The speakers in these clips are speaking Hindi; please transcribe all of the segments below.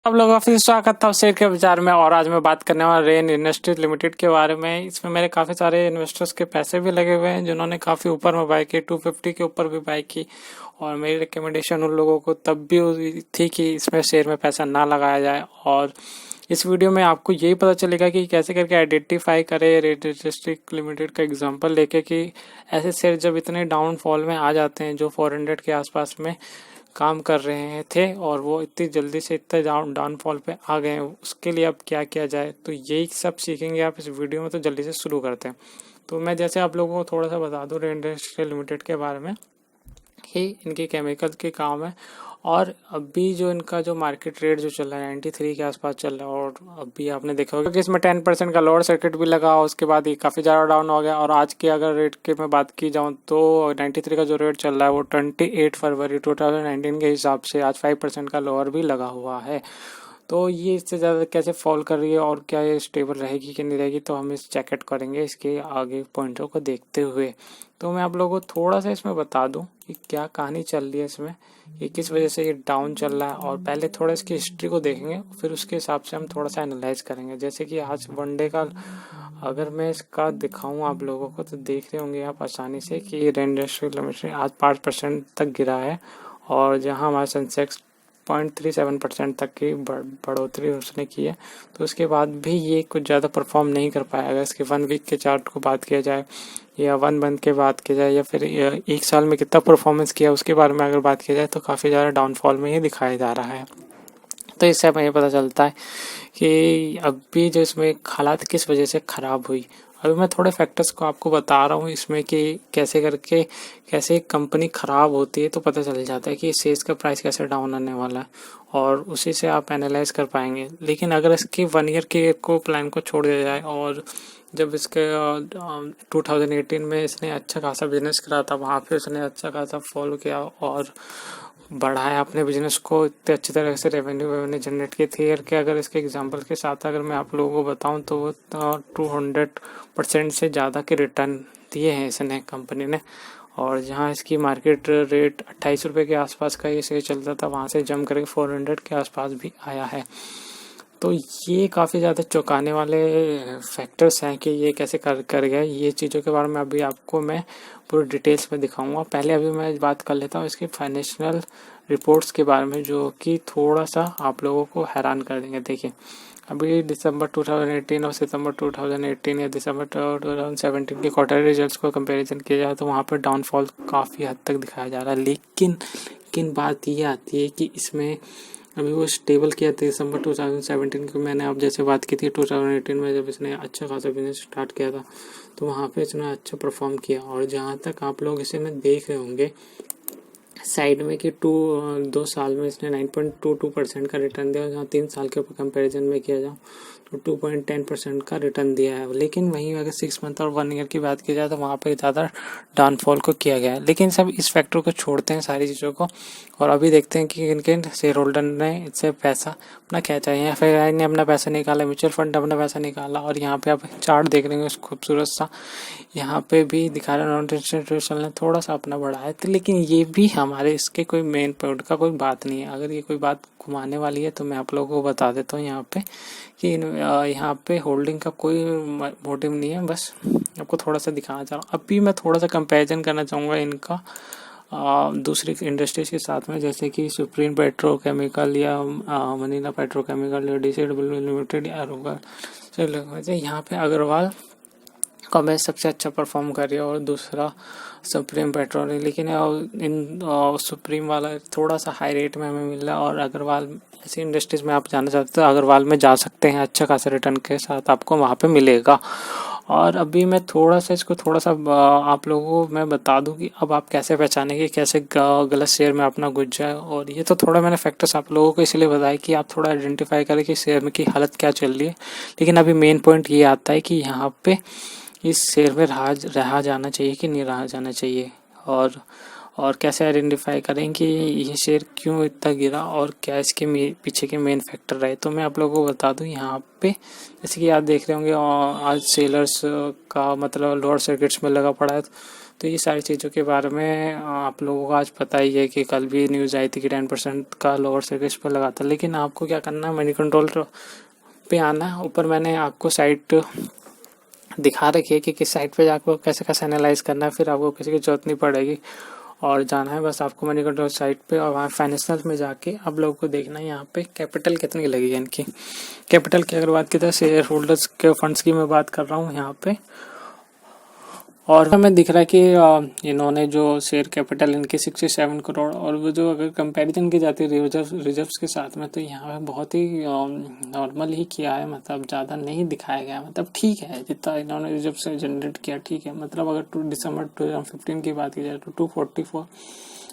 आप लोगों का फिर स्वागत था शेयर के बाजार में। और आज मैं बात करने वाला रेन इंडस्ट्रीज लिमिटेड के बारे में। इसमें मेरे काफ़ी सारे इन्वेस्टर्स के पैसे भी लगे हुए हैं जिन्होंने काफ़ी ऊपर में बाई की, 250 के ऊपर भी बाई की। और मेरी रिकमेंडेशन उन लोगों को तब भी थी कि इसमें शेयर में पैसा ना लगाया जाए। और इस वीडियो में आपको यही पता चलेगा कि कैसे करके आइडेंटिफाई करें रेन इंडस्ट्रीज लिमिटेड का एग्जांपल लेके कि ऐसे शेयर जब इतने डाउनफॉल में आ जाते हैं जो 400 के आसपास में काम कर रहे थे और वो इतनी जल्दी से इतने डाउनफॉल पे आ गए हैं, उसके लिए अब क्या किया जाए, तो यही सब सीखेंगे आप इस वीडियो में। तो जल्दी से शुरू करते हैं। तो मैं जैसे आप लोगों को थोड़ा सा बता दूं रेन इंडस्ट्रियल लिमिटेड के बारे में कि इनके केमिकल के काम है। और अभी जो इनका जो मार्केट रेट जो चल रहा है 93 के आसपास चल रहा है। और अभी आपने देखा होगा कि इसमें 10% का लोअर सर्किट भी लगा, उसके बाद ये काफ़ी ज़्यादा डाउन हो गया। और आज के अगर रेट की मैं बात की जाऊँ तो 93 का जो रेट चल रहा है वो 28 फरवरी 2019 के हिसाब से आज 5% का लोअर भी लगा हुआ है। तो ये इससे ज़्यादा कैसे फॉल कर रही है और क्या ये स्टेबल रहेगी कि नहीं रहेगी, तो हम इस चेकआउट करेंगे इसके आगे पॉइंटों को देखते हुए। तो मैं आप लोगों को थोड़ा सा इसमें बता दूं कि क्या कहानी चल रही है इसमें, कि किस वजह से ये डाउन चल रहा है। और पहले थोड़ा इसकी हिस्ट्री को देखेंगे, फिर उसके हिसाब से हम थोड़ा सा एनालाइज करेंगे। जैसे कि आज वनडे का अगर मैं इसका दिखाऊं आप लोगों को तो देख रहे होंगे आप आसानी से कि ये रेन इंडस्ट्रियल लिमिटेड आज 5% तक गिरा है। और जहां हमारा सेंसेक्स 0.37% तक की बढ़ोतरी उसने की है। तो उसके बाद भी ये कुछ ज़्यादा परफॉर्म नहीं कर पाया। अगर इसके 1 वीक के चार्ट को बात किया जाए या 1 मंथ के बात की जाए या फिर एक साल में कितना परफॉर्मेंस किया उसके बारे में अगर बात की जाए तो काफ़ी ज़्यादा डाउनफॉल में ही दिखाया जा रहा है। तो इससे हमें ये पता चलता है कि अभी जो इसमें हालात किस वजह से ख़राब हुई। अभी मैं थोड़े फैक्टर्स को आपको बता रहा हूँ इसमें कि कैसे करके कैसे एक कंपनी ख़राब होती है, तो पता चल जाता है कि शेयर्स का प्राइस कैसे डाउन आने वाला है और उसी से आप एनालाइज कर पाएंगे। लेकिन अगर इसकी 1 ईयर के को प्लान को छोड़ दिया जाए और जब इसके 2018 में इसने अच्छा खासा बिजनेस करा था, वहाँ पे उसने अच्छा खासा फॉलो किया और बढ़ाया अपने बिजनेस को, इतने अच्छी तरह से रेवेन्यू जनरेट की थी। के अगर इसके एग्जांपल के साथ अगर मैं आप लोगों को बताऊं तो वो 200% से ज़्यादा के रिटर्न दिए हैं इसने कंपनी ने। और जहां इसकी मार्केट रेट 28 रुपये के आसपास का ये शेयर चलता था, वहां से जम करके 400 के आसपास भी आया है। तो ये काफ़ी ज़्यादा चौंकाने वाले फैक्टर्स हैं कि ये कैसे कर गया। ये चीज़ों के बारे में अभी आपको मैं पूरी डिटेल्स में दिखाऊंगा। पहले अभी मैं बात कर लेता हूँ इसके फाइनेंशियल रिपोर्ट्स के बारे में, जो कि थोड़ा सा आप लोगों को हैरान कर देंगे। देखिए, अभी दिसंबर 2018 और सितंबर 2018 या दिसंबर 2017 के क्वार्टर रिजल्ट्स को कंपैरिजन किया जाए तो वहाँ पर डाउनफॉल काफ़ी हद तक दिखाया जा रहा है। लेकिन बात ये आती है कि इसमें अभी वो स्टेबल किया था दिसंबर 2017 की। मैंने आप जैसे बात की थी 2018 में जब इसने अच्छा खासा बिजनेस स्टार्ट किया था तो वहाँ पे इसने अच्छा परफॉर्म किया। और जहाँ तक आप लोग इसे में देख रहे होंगे साइड में कि 2 साल में इसने 9.22% का रिटर्न दिया। जहाँ 3 साल के ऊपर कंपैरिजन में किया जाए तो 2.10% का रिटर्न दिया है। लेकिन वहीं अगर 6 मंथ और 1 ईयर की बात की जाए तो वहाँ पर ज़्यादा डाउनफॉल को किया गया है। लेकिन सब इस फैक्टर को छोड़ते हैं सारी चीज़ों को और अभी देखते हैं कि किन शेयर होल्डर ने इससे पैसा अपना क्या चाहिए। FII ने अपना पैसा निकाला, म्यूचुअल फंड अपना पैसा निकाला। और यहाँ पे आप चार्ट देख रहे हैं खूबसूरत सा, यहाँ पे भी दिखा रहा है नॉन इंस्टीट्यूशनल ने थोड़ा सा अपना बढ़ाया। तो लेकिन ये भी हमारे इसके कोई मेन पॉइंट का कोई बात नहीं है। अगर ये कोई बात घुमाने वाली है तो मैं आप लोगों को बता देता हूँ यहाँ पे कि यहाँ पे होल्डिंग का कोई मोटिव नहीं है, बस आपको थोड़ा सा दिखाना चाह रहा हूँ। अभी मैं थोड़ा सा कंपैरिजन करना चाहूँगा इनका दूसरी इंडस्ट्रीज के साथ में, जैसे कि सुप्रीम पेट्रोकेमिकल या मनीला पेट्रोकेमिकल या DCW लिमिटेड या अग्रवाल। यहाँ पे अग्रवाल का मैं सबसे अच्छा परफॉर्म कर रही है और दूसरा सुप्रीम पेट्रोल है। लेकिन इन सुप्रीम वाला थोड़ा सा हाई रेट में हमें मिल रहा है। और अग्रवाल ऐसी इंडस्ट्रीज में आप जाना चाहते हो तो अग्रवाल में जा सकते हैं, अच्छा खासा रिटर्न के साथ आपको वहाँ पे मिलेगा। और अभी मैं थोड़ा सा आप लोगों को मैं बता दूं कि अब आप कैसे पहचानेंगे कैसे गलत शेयर में अपना घुस जाए। और ये तो थोड़ा मैंने फैक्टर्स आप लोगों को इसलिए बताया कि आप थोड़ा आइडेंटिफाई करें कि शेयर में की हालत क्या चल रही है। लेकिन अभी मेन पॉइंट ये आता है कि यहाँ पे इस शेयर में रहा जाना चाहिए कि नहीं रहा जाना चाहिए। और कैसे आइडेंटिफाई करें कि ये शेयर क्यों इतना गिरा और क्या इसके पीछे के मेन फैक्टर रहे। तो मैं आप लोगों को बता दूं यहाँ पे, जैसे कि आप देख रहे होंगे आज सेलर्स का मतलब लोअर सर्किट्स में लगा पड़ा है। तो ये सारी चीज़ों के बारे में आप लोगों को आज पता ही है कि कल भी न्यूज़ आई थी कि 10% का लोअर सर्किट पर लगा था। लेकिन आपको क्या करना है, मनी कंट्रोल पे आना है। ऊपर मैंने आपको साइट दिखा रखी है कि किस साइट पे जाकर कैसे कैसे एनालाइज करना है, फिर आपको किसी की जरूरत नहीं पड़ेगी और जाना है बस आपको मनी कंट्रोल साइट पे और वहाँ फाइनेंशियल में जाके आप लोगों को देखना है यहाँ पे कैपिटल कितनी लगेगी इनकी। कैपिटल की अगर बात की तो शेयर होल्डर्स के फंड्स की मैं बात कर रहा हूँ यहाँ पे, और हमें दिख रहा है कि इन्होंने जो शेयर कैपिटल इनकी 67 करोड़, और वो जो अगर कंपैरिजन की जाती है रिजर्व्स के साथ में तो यहाँ पे बहुत ही नॉर्मल ही किया है, मतलब ज़्यादा नहीं दिखाया गया, मतलब ठीक है जितना इन्होंने रिजर्व से जनरेट किया ठीक है। मतलब अगर दिसंबर 2015 की बात की जाए तो 244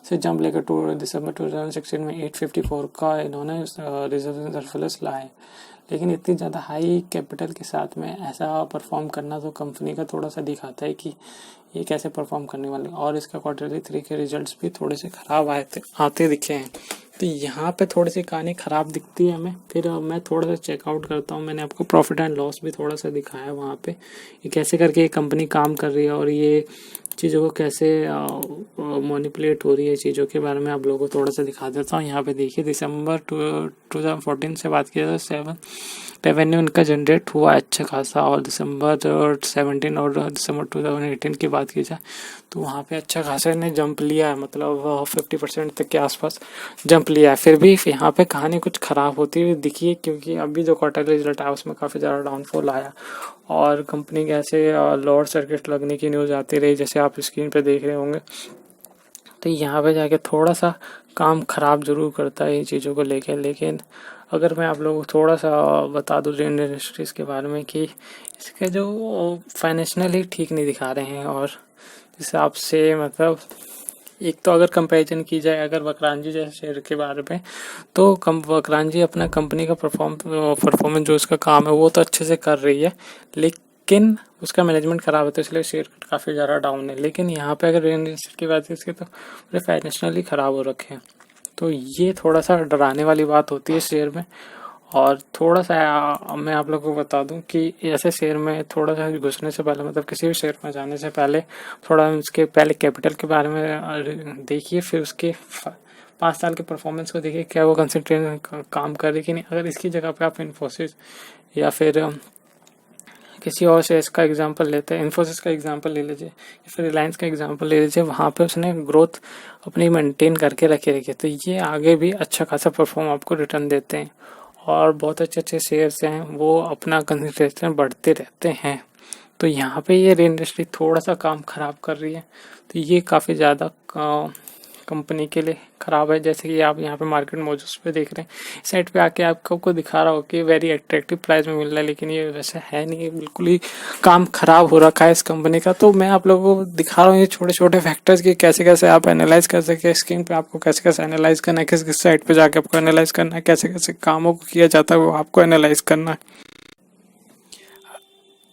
से जंप लेकर दिसंबर 2016 में 854 का इन्होंने रिजर्व सरप्लस लाए। लेकिन इतनी ज़्यादा हाई कैपिटल के साथ में ऐसा परफॉर्म करना तो कंपनी का थोड़ा सा दिखाता है कि ये कैसे परफॉर्म करने वाले। और इसका Q3 के रिजल्ट्स भी थोड़े से ख़राब आते दिखे हैं, तो यहाँ पे थोड़ी सी कहानी ख़राब दिखती है हमें। फिर मैं थोड़ा सा चेकआउट करता हूँ। मैंने आपको प्रॉफिट एंड लॉस भी थोड़ा सा दिखाया है वहाँ पे, ये कैसे करके ये कंपनी काम कर रही है और ये चीज़ों को कैसे मैनिपुलेट हो रही है, चीज़ों के बारे में आप लोगों को थोड़ा सा दिखा देता हूँ। यहाँ पे देखिए दिसंबर 2014 से बात किया तो रेवेन्यू इनका जनरेट हुआ अच्छा खासा, और दिसंबर 17 और दिसंबर 2018 की बात की जाए तो वहाँ पे अच्छा खासा इन्हें जंप लिया है, मतलब 50% तक के आसपास जंप लिया है। फिर भी यहाँ पे कहानी कुछ ख़राब होती हुई दिखी है, क्योंकि अभी जो क्वार्टरली रिजल्ट आया उसमें काफ़ी ज़्यादा डाउनफॉल आया और कंपनी के ऐसे लोअर सर्किट लगने की न्यूज़ आती रही, जैसे आप स्क्रीन पे देख रहे होंगे। तो यहाँ पे जाके थोड़ा सा काम ख़राब ज़रूर करता है इन चीज़ों को लेके। लेकिन अगर मैं आप लोगों को थोड़ा सा बता दूँ रेन इंडस्ट्रीज़ के बारे में कि इसके जो फाइनेंशियली ठीक नहीं दिखा रहे हैं, और जिस हिसाब से मतलब एक तो अगर कंपैरिजन की जाए अगर वक्रांजी जैसे शेयर के बारे में, तो वक्रांजी अपना कंपनी का परफॉर्मेंस जो उसका काम है वो तो अच्छे से कर रही है, लेकिन उसका मैनेजमेंट ख़राब है तो इसलिए शेयर काफ़ी ज़्यादा डाउन है। लेकिन यहाँ पे अगर रेन इंडस्ट्री की बात इसके तो पूरे फाइनेंशियली ख़राब हो रखे हैं, तो ये थोड़ा सा डराने वाली बात होती है शेयर में। और थोड़ा सा मैं आप लोगों को बता दूं कि ऐसे शेयर में थोड़ा सा घुसने से पहले, मतलब किसी भी शेयर में जाने से पहले थोड़ा उसके पहले कैपिटल के बारे में देखिए, फिर उसके 5 साल के परफॉर्मेंस को देखिए क्या वो कंसिस्टेंट काम कर रही कि नहीं। अगर इसकी जगह पे आप इन्फोसिस या फिर किसी और शेयर्स का एग्जांपल लेते हैं, इन्फोसिस का एग्जांपल ले लीजिए या फिर रिलायंस का एग्जांपल ले लीजिए, वहाँ पे उसने ग्रोथ अपनी मेंटेन करके रखी है, तो ये आगे भी अच्छा खासा परफॉर्म आपको रिटर्न देते हैं और बहुत अच्छे अच्छे शेयर्स हैं वो अपना कंसंट्रेशन बढ़ते रहते हैं। तो यहाँ पे ये रेन इंडस्ट्री थोड़ा सा काम ख़राब कर रही है, तो ये काफ़ी ज़्यादा कंपनी के लिए ख़राब है। जैसे कि आप यहाँ पे मार्केट मौजूद पे देख रहे हैं, इस साइड पे आके आपको दिखा रहा हो कि वेरी अट्रैक्टिव प्राइस में मिल रहा है, लेकिन ये वैसे है नहीं, बिल्कुल ही काम ख़राब हो रखा है इस कंपनी का। तो मैं आप लोगों को दिखा रहा हूँ ये छोटे छोटे फैक्टर्स कि कैसे कैसे आप एनालाइज कर सकते हैं। स्क्रीन पे आपको कैसे कैसे एनालाइज करना है, किस किस साइड पे जाके आपको एनालाइज करना है, कैसे कैसे कामों को किया जाता है वो आपको एनालाइज करना है।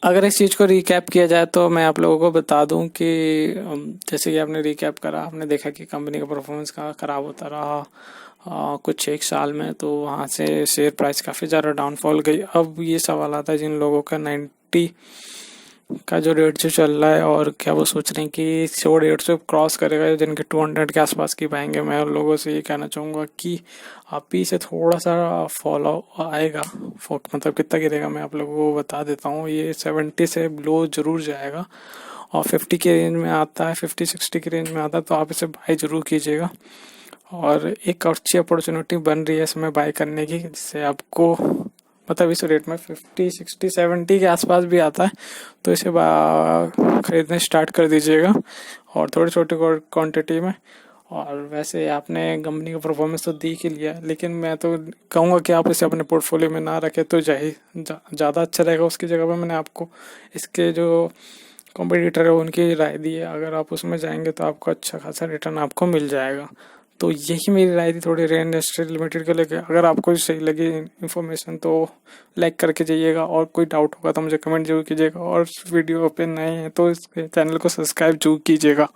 अगर इस चीज़ को रिकैप किया जाए तो मैं आप लोगों को बता दूं कि जैसे कि आपने रिकैप करा, आपने देखा कि कंपनी का परफॉर्मेंस कहाँ ख़राब होता रहा कुछ एक साल में, तो वहाँ से शेयर प्राइस काफ़ी ज़्यादा डाउनफॉल गई। अब ये सवाल आता है जिन लोगों का 90 का जो रेट जो चल रहा है और क्या वो सोच रहे हैं कि 100-150 क्रॉस करेगा, जिनके 200 के आसपास की पाएंगे, मैं उन लोगों से ये कहना चाहूँगा कि आप ही से थोड़ा सा फॉलो आएगा। मतलब कितना गिरेगा मैं आप लोगों को बता देता हूँ, ये 70 से लो जरूर जाएगा और 50 के रेंज में आता है, 50-60 के रेंज में आता है, तो आप इसे बाई जरूर कीजिएगा। और एक अच्छी अपॉर्चुनिटी बन रही है इसमें बाई करने की, जिससे आपको मतलब इस रेट में 50-60-70 के आसपास भी आता है, तो इसे खरीदने स्टार्ट कर दीजिएगा और थोड़ी छोटी क्वांटिटी में। और वैसे आपने कंपनी का परफॉर्मेंस तो देख ही लिया, लेकिन मैं तो कहूँगा कि आप इसे अपने पोर्टफोलियो में ना रखें तो ज़्यादा अच्छा रहेगा। उसकी जगह पे मैंने आपको इसके जो कॉम्पिटिटर है उनकी राय दी है, अगर आप उसमें जाएंगे तो आपको अच्छा खासा रिटर्न आपको मिल जाएगा। तो यही मेरी राय थी थोड़ी रेन इंडस्ट्री लिमिटेड को लेकर। अगर आपको सही लगी इन्फॉर्मेशन तो लाइक करके जाइएगा, और कोई डाउट होगा तो मुझे कमेंट जरूर कीजिएगा, और वीडियो पे नए हैं तो इस चैनल को सब्सक्राइब जरूर कीजिएगा।